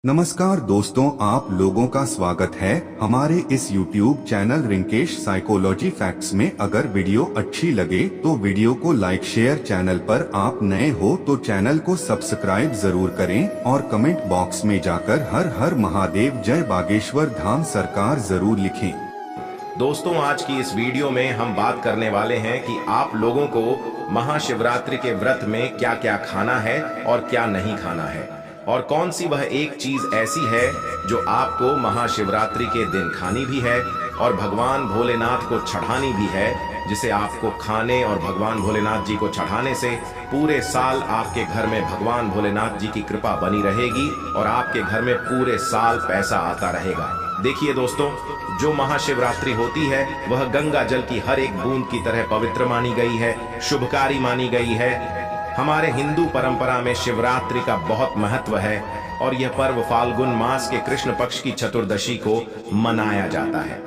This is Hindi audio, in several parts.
नमस्कार दोस्तों, आप लोगों का स्वागत है हमारे इस YouTube channel Rinkesh psychology facts में। अगर वीडियो अच्छी लगे तो वीडियो को लाइक शेयर, चैनल पर आप नए हो तो चैनल को सब्सक्राइब जरूर करें और कमेंट बॉक्स में जाकर हर हर महादेव जय बागेश्वर धाम सरकार जरूर लिखें। दोस्तों, आज की इस वीडियो में हम बात करने वाले हैं कि आप लोगों को महाशिवरात्रि के व्रत में क्या क्या खाना है और क्या नहीं खाना है, और कौन सी वह एक चीज ऐसी है जो आपको महाशिवरात्रि के दिन खानी भी है और भगवान भोलेनाथ को चढ़ानी भी है, जिसे आपको खाने और भगवान भोलेनाथ जी को चढ़ाने से पूरे साल आपके घर में भगवान भोलेनाथ जी की कृपा बनी रहेगी और आपके घर में पूरे साल पैसा आता रहेगा। देखिए दोस्तों, जो महाशिवरात्रि होती है वह गंगा जल की हर एक बूंद की तरह पवित्र मानी गई है, शुभकारी मानी गई है। हमारे हिंदू परंपरा में शिवरात्रि का बहुत महत्व है और यह पर्व फाल्गुन मास के कृष्ण पक्ष की चतुर्दशी को मनाया जाता है।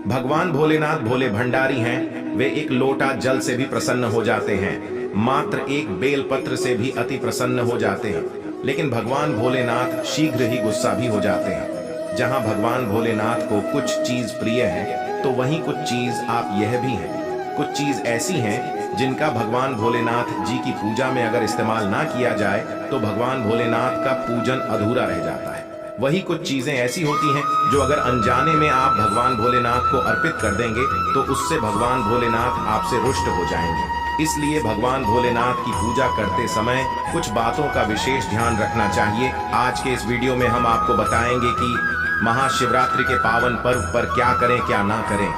भगवान भोलेनाथ भोले भंडारी हैं। वे एक लोटा जल से भी प्रसन्न हो जाते हैं, मात्र एक बेलपत्र से भी अति प्रसन्न हो जाते हैं। लेकिन भगवान भोलेनाथ शीघ्र ही गुस्सा भी हो जाते हैं। जहां भगवान भोलेनाथ को कुछ चीज प्रिय है तो वहीं कुछ चीज आप यह भी हैं। कुछ चीज ऐसी हैं जिनका भगवान भोलेनाथ जी की पूजा में अगर इस्तेमाल ना किया जाए तो भगवान भोलेनाथ का पूजन अधूरा रह जाता है। वही कुछ चीजें ऐसी होती हैं जो अगर अनजाने में आप भगवान भोलेनाथ को अर्पित कर देंगे तो उससे भगवान भोलेनाथ आपसे रुष्ट हो जाएंगे। इसलिए भगवान भोलेनाथ की पूजा करते समय कुछ बातों का विशेष ध्यान रखना चाहिए। आज के इस वीडियो में हम आपको बताएंगे कि महाशिवरात्रि के पावन पर्व पर क्या करें क्या ना करें,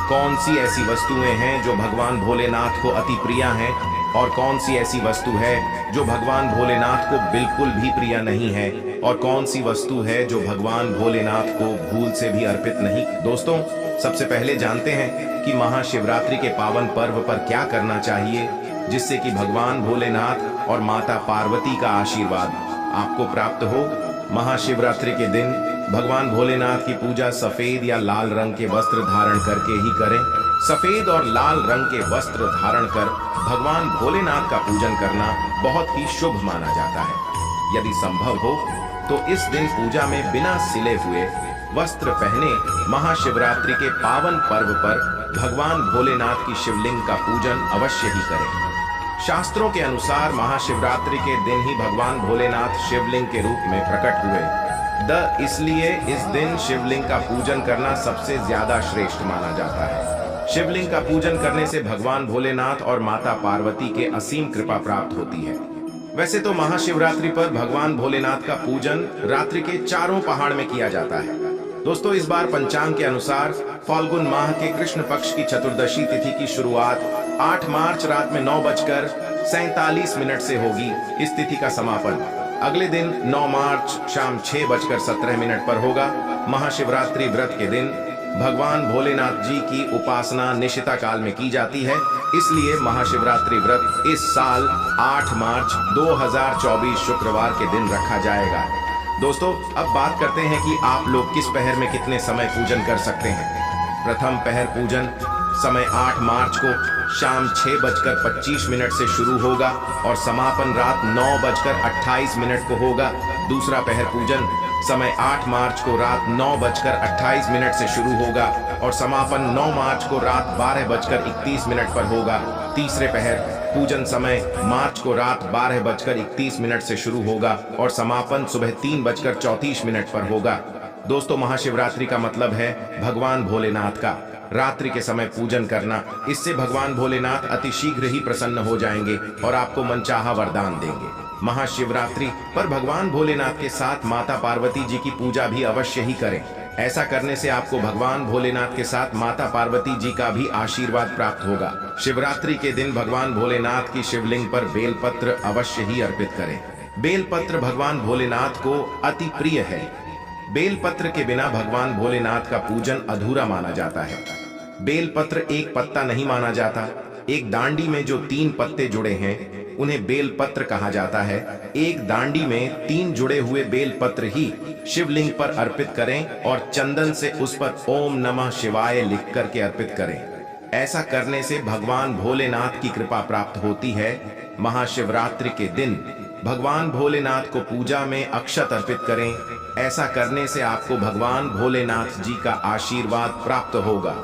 कौन सी ऐसी वस्तुएं हैं जो भगवान भोलेनाथ को अति प्रिय हैं और कौन सी ऐसी वस्तु है जो भगवान भोलेनाथ को बिल्कुल भी प्रिय नहीं है, और कौन सी वस्तु है जो भगवान भोलेनाथ को भूल से भी अर्पित नहीं। दोस्तों, सबसे पहले जानते हैं कि महाशिवरात्रि के पावन पर्व पर क्या करना चाहिए जिससे कि भगवान भोलेनाथ और माता पार्वती का आशीर्वाद आपको प्राप्त हो। महाशिवरात्रि के दिन भगवान भोलेनाथ की पूजा सफेद या लाल रंग के वस्त्र धारण करके ही करें। सफेद और लाल रंग के वस्त्र धारण कर भगवान भोलेनाथ का पूजन करना बहुत ही शुभ माना जाता है। यदि संभव हो तो इस दिन पूजा में बिना सिले हुए वस्त्र पहने महाशिवरात्रि के पावन पर्व पर भगवान भोलेनाथ की शिवलिंग का पूजन अवश्य ही करें। शास्त्रों के अनुसार महाशिवरात्रि के दिन ही भगवान भोलेनाथ शिवलिंग के रूप में प्रकट हुए। इसलिए इस दिन शिवलिंग का पूजन करना सबसे ज्यादा श्रेष्ठ माना जाता है। शिवलिंग का पूजन करने से भगवान भोलेनाथ और माता पार्वती के असीम कृपा प्राप्त होती है। वैसे तो महाशिवरात्रि पर भगवान भोलेनाथ का पूजन रात्रि के चारों पहाड़ में किया जाता है। दोस्तों, इस बार पंचांग के अनुसार फाल्गुन माह के कृष्ण पक्ष की चतुर्दशी तिथि की शुरुआत 8 मार्च रात में 9:47 से होगी। इस तिथि का समापन अगले दिन 9 मार्च शाम 6:17 पर होगा। महाशिवरात्रि व्रत के दिन भगवान भोलेनाथ जी की उपासना निशिता काल में की जाती है। इसलिए महाशिवरात्रि व्रत इस साल 8 मार्च 2024 शुक्रवार के दिन रखा जाएगा। दोस्तों, अब बात करते हैं कि आप लोग किस पहर में कितने समय पूजन कर सकते हैं। प्रथम पहर पूजन समय 8 मार्च को शाम 6:25 से शुरू होगा और समापन रात 9:28 को होगा। दूसरा पहर पूजन समय 8 मार्च को रात 9:28 से शुरू होगा और समापन 9 मार्च को रात 12:31 पर होगा। तीसरे पहर पूजन समय मार्च को रात 12:31 से शुरू होगा और समापन सुबह 3:34 पर होगा। दोस्तों, महाशिवरात्रि का मतलब है भगवान भोलेनाथ का रात्रि के समय पूजन करना। इससे भगवान भोलेनाथ अति शीघ्र ही प्रसन्न हो जाएंगे और आपको मनचाहा वरदान देंगे। महाशिवरात्रि पर भगवान भोलेनाथ के साथ माता पार्वती जी की पूजा भी अवश्य ही करें। ऐसा करने से आपको भगवान भोलेनाथ के साथ माता पार्वती जी का भी आशीर्वाद प्राप्त होगा। शिवरात्रि के दिन भगवान भोलेनाथ की शिवलिंग पर बेलपत्र अवश्य ही अर्पित करें। बेलपत्र भगवान भोलेनाथ को अति प्रिय है। बेलपत्र के बिना भगवान भोलेनाथ का पूजन अधूरा माना जाता है। बेलपत्र एक पत्ता नहीं माना जाता। एक डांडी में जो 3 पत्ते जुड़े हैं उन्हें बेलपत्र कहा जाता है। एक डांडी में 3 जुड़े हुए बेलपत्र ही शिवलिंग पर अर्पित करें और चंदन से उस पर ओम नमः शिवाय लिख करके अर्पित करें। ऐसा करने से भगवान भोलेनाथ की कृपा प्राप्त होती है। महाशिवरात्रि के दिन भगवान भोलेनाथ को पूजा में अक्षत अर्पित करें। ऐसा करने से आपको भगवान भोलेनाथ जी का आशीर्वाद प्राप्त होगा।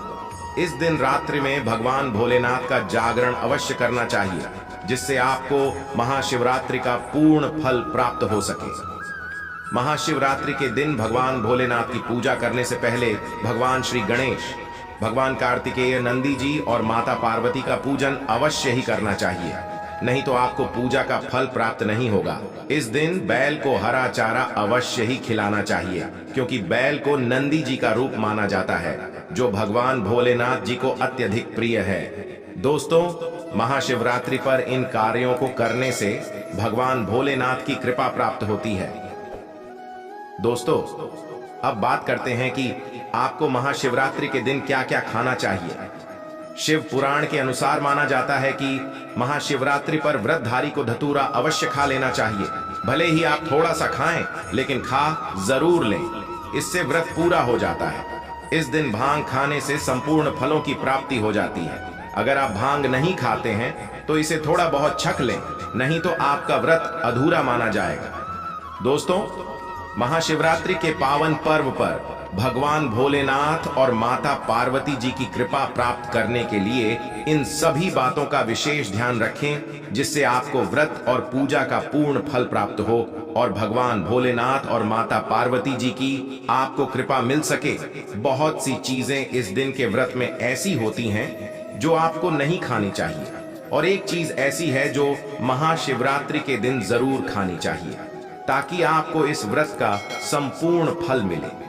इस दिन रात्रि में भगवान भोलेनाथ का जागरण अवश्य करना चाहिए, जिससे आपको महाशिवरात्रि का पूर्ण फल प्राप्त हो सके। महाशिवरात्रि के दिन भगवान भोलेनाथ की पूजा करने से पहले भगवान श्री गणेश, भगवान कार्तिकेय, नंदी जी और माता पार्वती का पूजन अवश्य ही करना चाहिए, नहीं तो आपको पूजा का फल प्राप्त नहीं होगा। इस दिन बैल को हरा चारा अवश्य ही खिलाना चाहिए, क्योंकि बैल को नंदी जी का रूप माना जाता है, जो भगवान भोलेनाथ जी को अत्यधिक प्रिय है। दोस्तों, महाशिवरात्रि पर इन कार्यों को करने से भगवान भोलेनाथ की कृपा प्राप्त होती है। दोस्तों, अब बात करते हैं कि आपको महाशिवरात्रि के दिन क्या क्या खाना चाहिए। शिव पुराण के अनुसार माना जाता है कि महाशिवरात्रि पर व्रतधारी को धतूरा अवश्य खा लेना चाहिए। भले ही आप थोड़ा सा खाएं, लेकिन खा जरूर लें, इससे व्रत पूरा हो जाता है। इस दिन भांग खाने से संपूर्ण फलों की प्राप्ति हो जाती है। अगर आप भांग नहीं खाते हैं तो इसे थोड़ा बहुत छक लें, नहीं तो आपका व्रत अधूरा माना जाएगा। दोस्तों, महाशिवरात्रि के पावन पर्व पर भगवान भोलेनाथ और माता पार्वती जी की कृपा प्राप्त करने के लिए इन सभी बातों का विशेष ध्यान रखें, जिससे आपको व्रत और पूजा का पूर्ण फल प्राप्त हो और भगवान भोलेनाथ और माता पार्वती जी की आपको कृपा मिल सके। बहुत सी चीजें इस दिन के व्रत में ऐसी होती हैं जो आपको नहीं खानी चाहिए, और एक चीज ऐसी है जो महाशिवरात्रि के दिन जरूर खानी चाहिए, ताकि आपको इस व्रत का संपूर्ण फल मिले।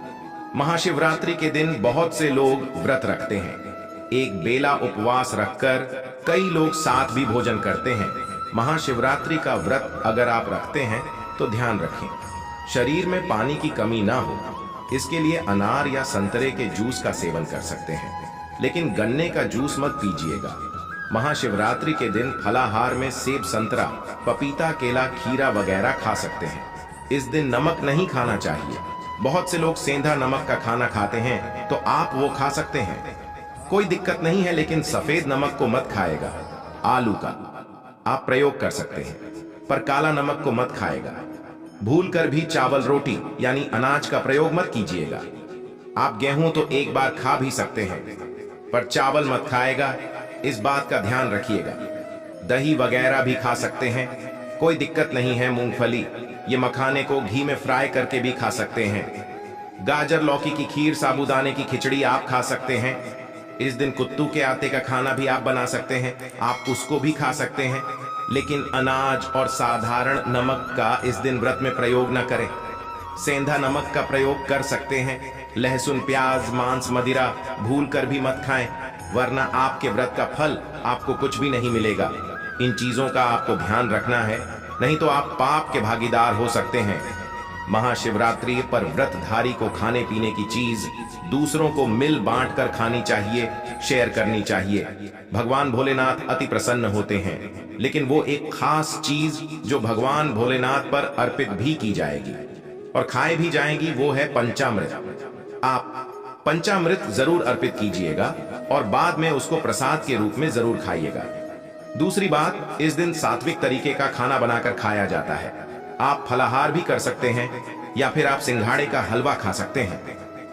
महाशिवरात्रि के दिन बहुत से लोग व्रत रखते हैं। एक बेला उपवास रखकर कई लोग साथ भी भोजन करते हैं। महाशिवरात्रि का व्रत अगर आप रखते हैं तो ध्यान रखें, शरीर में पानी की कमी ना हो। इसके लिए अनार या संतरे के जूस का सेवन कर सकते हैं, लेकिन गन्ने का जूस मत पीजिएगा। महाशिवरात्रि के दिन फलाहार में सेब, संतरा, पपीता, केला, खीरा वगैरह खा सकते हैं। इस दिन नमक नहीं खाना चाहिए। बहुत से लोग सेंधा नमक का खाना खाते हैं, तो आप वो खा सकते हैं, कोई दिक्कत नहीं है, लेकिन सफेद नमक को मत खाएगा। आलू का आप प्रयोग कर सकते हैं, पर काला नमक को मत खाएगा। भूल कर भी चावल रोटी यानी अनाज का प्रयोग मत कीजिएगा। आप गेहूं तो एक बार खा भी सकते हैं, पर चावल मत खाएगा, इस बात का ध्यान रखिएगा। दही वगैरह भी खा सकते हैं, कोई दिक्कत नहीं है। मूंगफली, ये मखाने को घी में फ्राई करके भी खा सकते हैं। गाजर, लौकी की खीर, साबूदाने की खिचड़ी आप खा सकते हैं। इस दिन कुत्तू के आटे का खाना भी आप बना सकते हैं, आप उसको भी खा सकते हैं, लेकिन अनाज और साधारण नमक का इस दिन व्रत में प्रयोग न करें। सेंधा नमक का प्रयोग कर सकते हैं। लहसुन, प्याज, मांस, मदिरा भूल कर भी मत खाएं, वरना आपके व्रत का फल आपको कुछ भी नहीं मिलेगा। इन चीजों का आपको ध्यान रखना है, नहीं तो आप पाप के भागीदार हो सकते हैं। महाशिवरात्रि पर व्रतधारी को खाने पीने की चीज दूसरों को मिल बांट कर खानी चाहिए, शेयर करनी चाहिए। भगवान भोलेनाथ अति प्रसन्न होते हैं, लेकिन वो एक खास चीज जो भगवान भोलेनाथ पर अर्पित भी की जाएगी और खाए भी जाएगी, वो है पंचामृत। आप पंचामृत जरूर अर्पित कीजिएगा और बाद में उसको प्रसाद के रूप में जरूर खाइएगा। दूसरी बात, इस दिन सात्विक तरीके का खाना बनाकर खाया जाता है। आप फलाहार भी कर सकते हैं या फिर आप सिंघाड़े का हलवा खा सकते हैं।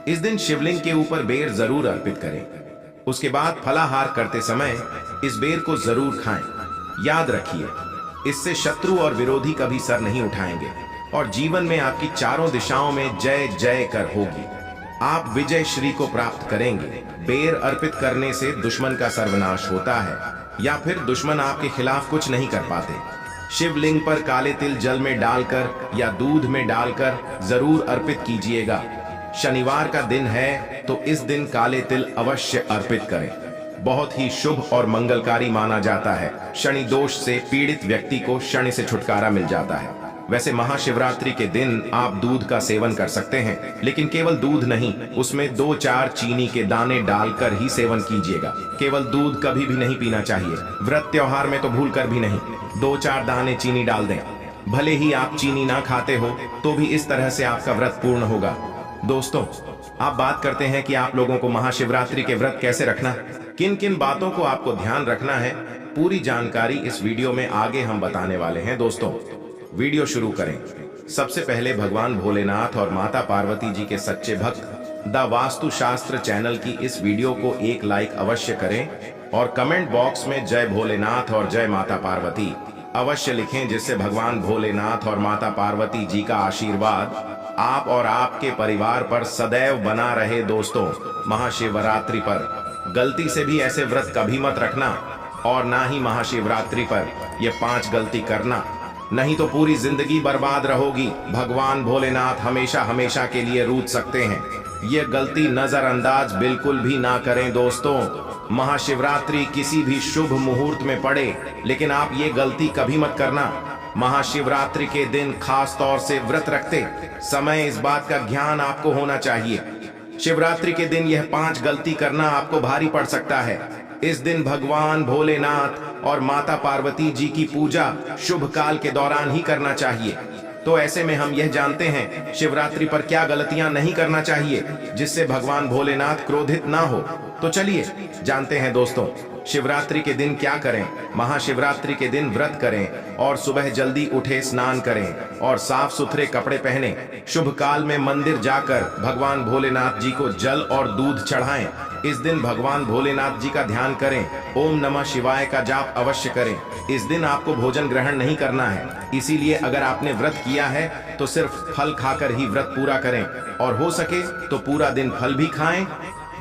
इस दिन शिवलिंग के ऊपर बेर जरूर अर्पित करें। उसके बाद फलाहार करते समय इस बेर को जरूर खाएं। याद रखिए, इससे शत्रु और विरोधी कभी सर नहीं उठाएंगे और जीवन में आपकी चारों दिशाओं में जय जय कर होगी। आप विजय श्री को प्राप्त करेंगे। बेर अर्पित करने से दुश्मन का सर्वनाश होता है या फिर दुश्मन आपके खिलाफ कुछ नहीं कर पाते। शिवलिंग पर काले तिल जल में डालकर या दूध में डालकर जरूर अर्पित कीजिएगा। शनिवार का दिन है तो इस दिन काले तिल अवश्य अर्पित करें। बहुत ही शुभ और मंगलकारी माना जाता है। शनि दोष से पीड़ित व्यक्ति को शनि से छुटकारा मिल जाता है। वैसे महाशिवरात्रि के दिन आप दूध का सेवन कर सकते हैं, लेकिन केवल दूध नहीं, उसमें 2-4 चीनी के दाने डालकर ही सेवन कीजिएगा। केवल दूध कभी भी नहीं पीना चाहिए। व्रत त्योहार में तो भूल कर भी नहीं। 2-4 दाने चीनी डाल दें। भले ही आप चीनी ना खाते हो तो भी इस तरह से आपका व्रत पूर्ण होगा। दोस्तों, आप बात करते हैं कि आप लोगों को महाशिवरात्रि के व्रत कैसे रखना, किन किन बातों को आपको ध्यान रखना है। पूरी जानकारी इस वीडियो में आगे हम बताने वाले हैं। दोस्तों, वीडियो शुरू करें। सबसे पहले भगवान भोलेनाथ और माता पार्वती जी के सच्चे भक्त द वास्तु शास्त्र चैनल की इस वीडियो को एक लाइक अवश्य करें और कमेंट बॉक्स में जय भोलेनाथ और जय माता पार्वती अवश्य लिखें, जिससे भगवान भोलेनाथ और माता पार्वती जी का आशीर्वाद आप और आपके परिवार पर सदैव बना रहे। दोस्तों, महाशिवरात्रि पर गलती से भी ऐसे व्रत कभी मत रखना और ना ही महाशिवरात्रि पर ये 5 गलती करना, नहीं तो पूरी जिंदगी बर्बाद रहोगी। भगवान भोलेनाथ हमेशा हमेशा के लिए रूठ सकते हैं। ये गलती नजरअंदाज बिल्कुल भी ना करें। दोस्तों, महाशिवरात्रि किसी भी शुभ मुहूर्त में पड़े, लेकिन आप ये गलती कभी मत करना। महाशिवरात्रि के दिन खास तौर से व्रत रखते समय इस बात का ज्ञान आपको होना चाहिए। शिवरात्रि के दिन यह 5 गलती करना आपको भारी पड़ सकता है। इस दिन भगवान भोलेनाथ और माता पार्वती जी की पूजा शुभ काल के दौरान ही करना चाहिए। तो ऐसे में हम यह जानते हैं शिवरात्रि पर क्या गलतियां नहीं करना चाहिए जिससे भगवान भोलेनाथ क्रोधित ना हो। तो चलिए जानते हैं दोस्तों, शिवरात्रि के दिन क्या करें। महाशिवरात्रि के दिन व्रत करें और सुबह जल्दी उठे, स्नान करें और साफ सुथरे कपड़े पहने। शुभ काल में मंदिर जाकर भगवान भोलेनाथ जी को जल और दूध चढ़ाएं। इस दिन भगवान भोलेनाथ जी का ध्यान करें। ओम नमः शिवाय का जाप अवश्य करें। इस दिन आपको भोजन ग्रहण नहीं करना है, इसीलिए अगर आपने व्रत किया है तो सिर्फ फल खाकर ही व्रत पूरा करें और हो सके तो पूरा दिन फल भी खाएं।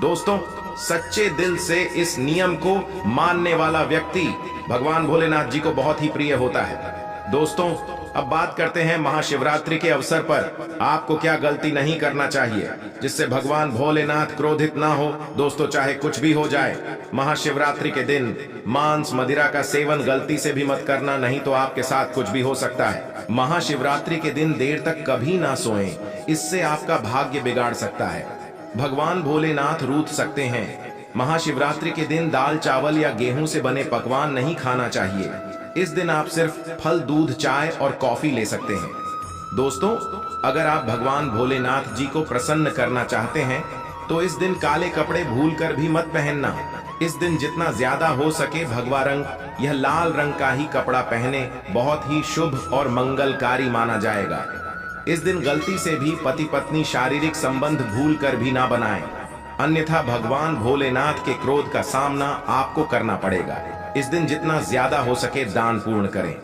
दोस्तों, सच्चे दिल से इस नियम को मानने वाला व्यक्ति भगवान भोलेनाथ जी को बहुत ही प्रिय होता है। दोस्तों, अब बात करते हैं महाशिवरात्रि के अवसर पर आपको क्या गलती नहीं करना चाहिए जिससे भगवान भोलेनाथ क्रोधित ना हो। दोस्तों, चाहे कुछ भी हो जाए, महाशिवरात्रि के दिन मांस मदिरा का सेवन गलती से भी मत करना, नहीं तो आपके साथ कुछ भी हो सकता है। महाशिवरात्रि के दिन देर तक कभी ना सोएं, इससे आपका भाग्य बिगाड़ सकता है। भगवान भोलेनाथ रूठ सकते हैं। महाशिवरात्रि के दिन दाल चावल या गेहूं से बने पकवान नहीं खाना चाहिए। इस दिन आप सिर्फ फल, दूध, चाय और कॉफी ले सकते हैं। दोस्तों, अगर आप भगवान भोलेनाथ जी को प्रसन्न करना चाहते हैं तो इस दिन काले कपड़े भूल कर भी मत पहनना। इस दिन जितना ज्यादा हो सके भगवा रंग, यह लाल रंग का ही कपड़ा पहने, बहुत ही शुभ और मंगलकारी माना जाएगा। इस दिन गलती से भी पति पत्नी शारीरिक संबंध भूल कर भी ना बनाएं, अन्यथा भगवान भोलेनाथ के क्रोध का सामना आपको करना पड़ेगा। इस दिन जितना ज्यादा हो सके दान पूर्ण करें।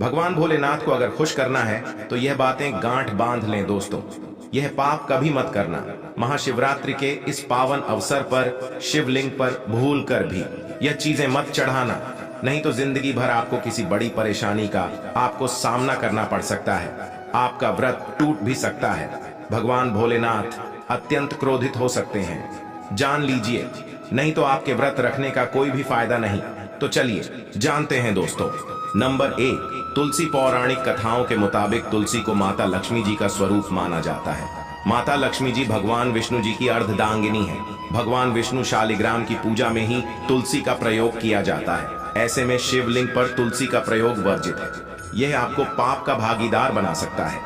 भगवान भोलेनाथ को अगर खुश करना है तो यह बातें गांठ बांध लें। दोस्तों, यह पाप कभी मत करना। महाशिवरात्रि के इस पावन अवसर पर शिवलिंग पर भूल कर भी यह चीजें मत चढ़ाना, नहीं तो जिंदगी भर आपको किसी बड़ी परेशानी का आपको सामना करना पड़ सकता है। आपका व्रत टूट भी सकता है। भगवान भोलेनाथ अत्यंत क्रोधित हो सकते हैं, जान लीजिए, नहीं तो आपके व्रत रखने का कोई भी फायदा नहीं। तो चलिए जानते हैं दोस्तों। नंबर 1, तुलसी। पौराणिक कथाओं के मुताबिक तुलसी को माता लक्ष्मी जी का स्वरूप माना जाता है। माता लक्ष्मी जी भगवान विष्णु जी की अर्धदांगिनी है। भगवान विष्णु शालिग्राम की पूजा में ही तुलसी का प्रयोग किया जाता है। ऐसे में शिवलिंग पर तुलसी का प्रयोग वर्जित है। यह आपको पाप का भागीदार बना सकता है।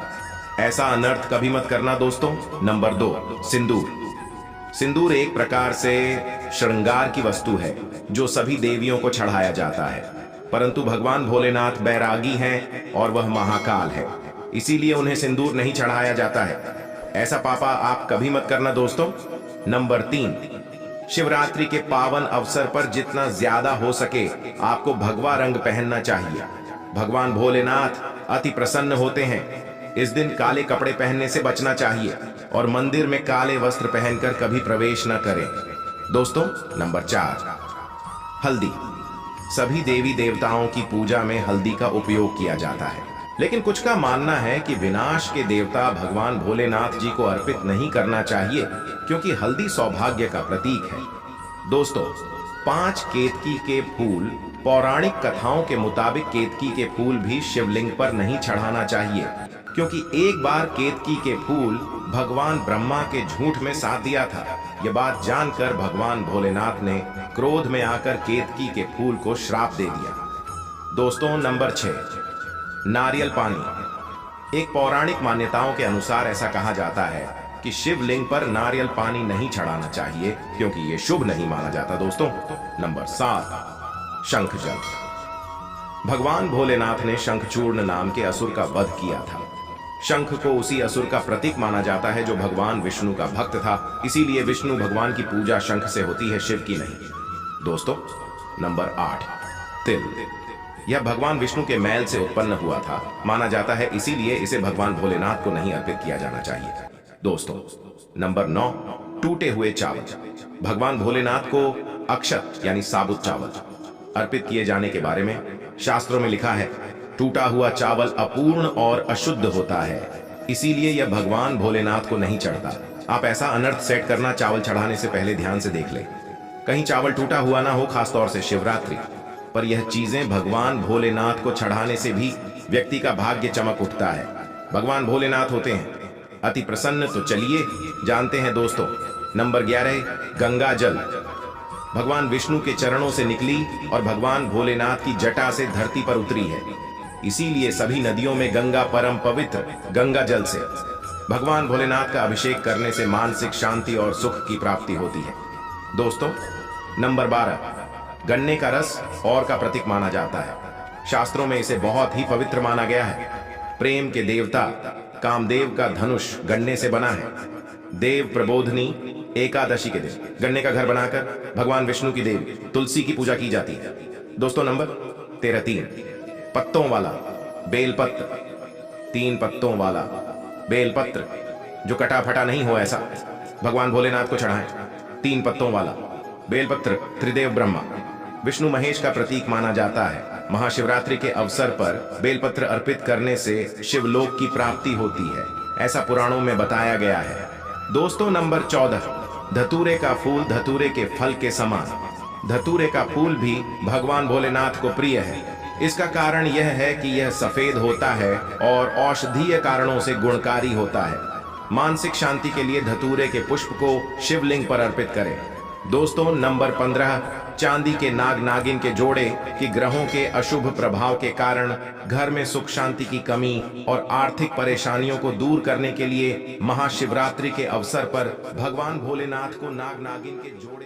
ऐसा अनर्थ कभी मत करना। दोस्तों, नंबर 2, सिंदूर। सिंदूर एक प्रकार से श्रृंगार की वस्तु है जो सभी देवियों को चढ़ाया जाता है, परंतु भगवान भोलेनाथ बैरागी हैं और वह महाकाल है, इसीलिए उन्हें सिंदूर नहीं चढ़ाया जाता है। ऐसा पापा आप कभी मत करना। दोस्तों, नंबर 3, शिवरात्रि के पावन अवसर पर जितना ज्यादा हो सके आपको भगवा रंग पहनना चाहिए। भगवान भोलेनाथ अति प्रसन्न होते हैं। इस दिन काले कपड़े पहनने से बचना चाहिए और मंदिर में काले वस्त्र पहनकर कभी प्रवेश न करें। दोस्तों, नंबर 4, हल्दी। सभी देवी देवताओं की पूजा में हल्दी का उपयोग किया जाता है, लेकिन कुछ का मानना है कि विनाश के देवता भगवान भोलेनाथ जी को अर्पित नहीं करना चाहिए, क्योंकि हल्दी सौभाग्य का प्रतीक है। दोस्तों, 5 केतकी के फूल। पौराणिक कथाओं के मुताबिक केतकी के फूल भी शिवलिंग पर नहीं चढ़ाना चाहिए, क्योंकि एक बार केतकी के फूल भगवान ब्रह्मा के झूठ में साथ दिया था। यह बात जानकर भगवान भोलेनाथ ने क्रोध में आकर केतकी के फूल को श्राप दे दिया। दोस्तों, नंबर 6, नारियल पानी। एक पौराणिक मान्यताओं के अनुसार ऐसा कहा जाता है कि शिवलिंग पर नारियल पानी नहीं चढ़ाना चाहिए, क्योंकि यह शुभ नहीं माना जाता। दोस्तों, नंबर 7, शंख जल। भगवान भोलेनाथ ने शंखचूर्ण नाम के असुर का वध किया था। शंख को उसी असुर का प्रतीक माना जाता है जो भगवान विष्णु का भक्त था, इसीलिए विष्णु भगवान की पूजा शंख से होती है, शिव की नहीं। दोस्तों, नंबर 8, तिल। यह भगवान विष्णु के मैल से उत्पन्न हुआ था, माना जाता है, इसीलिए इसे भगवान भोलेनाथ को नहीं अर्पित किया जाना चाहिए। दोस्तों, नंबर 9, टूटे हुए चावल। भगवान भोलेनाथ को अक्षत यानी साबुत चावल अर्पित किए जाने के बारे में शास्त्रों में लिखा है, टूटा हुआ चावल अपूर्ण और अशुद्ध होता है, इसीलिए यह भगवान भोलेनाथ को नहीं चढ़ता। आप ऐसा अनर्थ सेट करना चावल चढ़ाने से पहले ध्यान से देख लें, कहीं चावल टूटा हुआ ना हो, खासतौर से शिवरात्रि पर यह चीजें भगवान भोलेनाथ को चढ़ाने से भी व्यक्ति का भाग्य चमक उठता है। भगवान भोलेनाथ होते हैं अति प्रसन्न। तो चलिए जानते हैं दोस्तों। नंबर 11, गंगा जल। भगवान विष्णु के चरणों से निकली और भगवान भोलेनाथ की जटा से धरती पर उतरी है, इसीलिए सभी नदियों में गंगा परम पवित्र। गंगा जल से भगवान भोलेनाथ का अभिषेक करने से मानसिक शांति और सुख की प्राप्ति होती है। दोस्तों, नंबर 12, गन्ने का रस और का प्रतीक माना जाता है। शास्त्रों में इसे बहुत ही पवित्र माना गया है। प्रेम के देवता कामदेव का धनुष गन्ने से बना है। देव प्रबोधनी एकादशी के दिन गन्ने का घर बनाकर भगवान विष्णु की देवी तुलसी की पूजा की जाती है। दोस्तों, नंबर 13, 3 पत्तों वाला बेलपत्र। 3 पत्तों वाला बेलपत्र जो कटा फटा नहीं हो, ऐसा भगवान भोलेनाथ को चढ़ाएं। 3 पत्तों वाला बेलपत्र त्रिदेव ब्रह्मा विष्णु महेश का प्रतीक माना जाता है। महाशिवरात्रि के अवसर पर बेलपत्र अर्पित करने से शिवलोक की प्राप्ति होती है, ऐसा पुराणों में बताया गया है। दोस्तों, नंबर 14, धतूरे का फूल धतूरे के फल के समान। धतूरे का फूल भी भगवान भोलेनाथ को प्रिय है। इसका कारण यह है कि यह सफेद होता है और औषधीय कारणों से गुणकारी होता है। मानसिक शांति के लिए धतूरे के पुष्प को शिवलिंग पर अर्पित करें। दोस्तों, नंबर 15, चांदी के नाग नागिन के जोड़े कि ग्रहों के अशुभ प्रभाव के कारण घर में सुख शांति की कमी और आर्थिक परेशानियों को दूर करने के लिए महाशिवरात्रि के अवसर पर भगवान भोलेनाथ को नाग नागिन के जोड़े